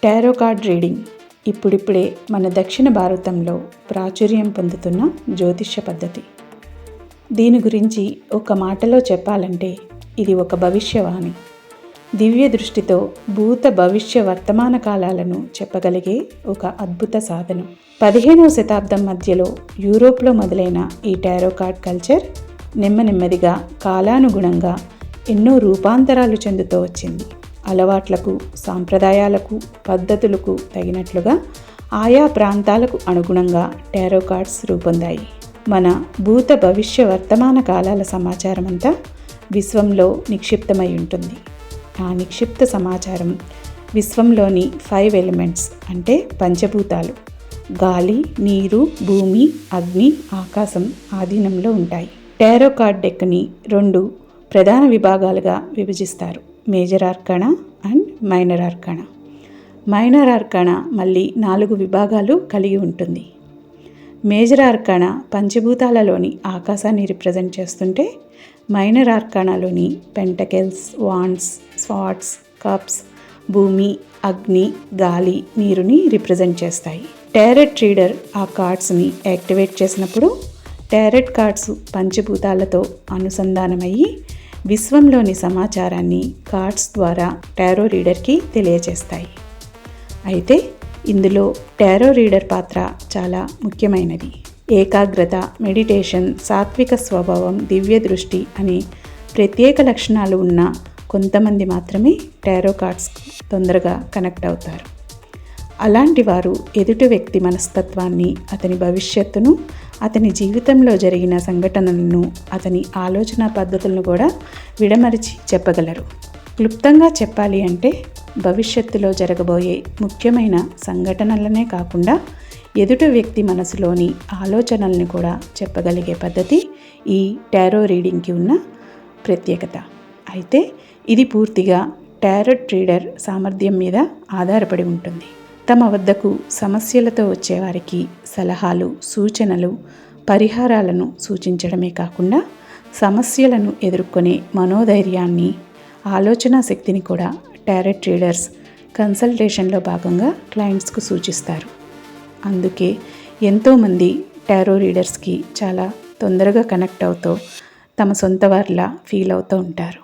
Tarot card reading ఇప్పుడిప్పుడే మన దక్షిణ భారతంలో ప్రాచుర్యం పొందుతున్న జ్యోతిష్య పద్ధతి. దీని గురించి ఒక మాటలో చెప్పాలంటే ఇది ఒక భవిష్యవాణి. దివ్య దృష్టితో భూత భవిష్య వర్తమాన కాలాలను చెప్పగలిగే ఒక అద్భుత సాధనం. 15వ శతాబ్దం మధ్యలో యూరోప్లో మొదలైన ఈ టారో కార్డ్ కల్చర్ నెమ్మదిగా కాలానుగుణంగా ఎన్నో రూపాంతరాలు చెందుతూ వచ్చింది. అలవాట్లకు, సాంప్రదాయాలకు, పద్ధతులకు తగినట్లుగా ఆయా ప్రాంతాలకు అనుగుణంగా టారో కార్డ్స్ రూపొందాయి. మన భూత భవిష్య వర్తమాన కాలాల సమాచారం అంతా విశ్వంలో నిక్షిప్తమై ఉంటుంది. ఆ నిక్షిప్త సమాచారం విశ్వంలోని 5 ఎలిమెంట్స్ అంటే పంచభూతాలు గాలి, నీరు, భూమి, అగ్ని, ఆకాశం ఆధీనంలో ఉంటాయి. టారో కార్డ్ డెక్ని 2 ప్రధాన విభాగాలుగా విభజిస్తారు. Major arcana and minor arcana. Minor arcana మళ్ళీ 4 విభాగాలు కలిగి ఉంటుంది. మేజర్ ఆర్కానా పంచభూతాలలోని ఆకాశాన్ని రిప్రజెంట్ చేస్తుంటే, మైనర్ ఆర్కానాలోని పెంటకెల్స్, వాండ్స్, స్వార్డ్స్, కప్స్, భూమి, అగ్ని, గాలి, నీరుని రిప్రజెంట్ చేస్తాయి. టారెట్ రీడర్ ఆ కార్డ్స్ని యాక్టివేట్ చేసినప్పుడు టారెట్ కార్డ్స్ పంచభూతాలతో అనుసంధానమయ్యి విశ్వంలోని సమాచారాన్ని కార్డ్స్ ద్వారా టారో రీడర్కి తెలియజేస్తాయి. అయితే ఇందులో టారో రీడర్ పాత్ర చాలా ముఖ్యమైనది. ఏకాగ్రత, మెడిటేషన్, సాత్విక స్వభావం, దివ్య దృష్టి అనే ప్రత్యేక లక్షణాలు ఉన్న కొంతమంది మాత్రమే టారో కార్డ్స్ తొందరగా కనెక్ట్ అవుతారు. అలాంటి వారు ఎదుటి వ్యక్తి మనస్తత్వాన్ని, అతని భవిష్యత్తును, అతని జీవితంలో జరిగిన సంఘటనలను, అతని ఆలోచన పద్ధతులను కూడా విడమరిచి చెప్పగలరు. క్లుప్తంగా చెప్పాలి అంటే భవిష్యత్తులో జరగబోయే ముఖ్యమైన సంఘటనలనే కాకుండా ఎదుటి వ్యక్తి మనసులోని ఆలోచనల్ని కూడా చెప్పగలిగే పద్ధతి ఈ టారో రీడింగ్కి ఉన్న ప్రత్యేకత. అయితే ఇది పూర్తిగా టారెట్ రీడర్ సామర్థ్యం మీద ఆధారపడి ఉంటుంది. తమ వద్దకు సమస్యలతో వచ్చేవారికి సలహాలు, సూచనలు, పరిహారాలను సూచించడమే కాకుండా సమస్యలను ఎదుర్కొనే మనోధైర్యాన్ని, ఆలోచన శక్తిని కూడా టారెట్ రీడర్స్ కన్సల్టేషన్లో భాగంగా క్లయింట్స్కు సూచిస్తారు. అందుకే ఎంతోమంది టారో రీడర్స్కి చాలా తొందరగా కనెక్ట్ అవుతూ తమ సొంత వారిలా ఫీల్ అవుతూ ఉంటారు.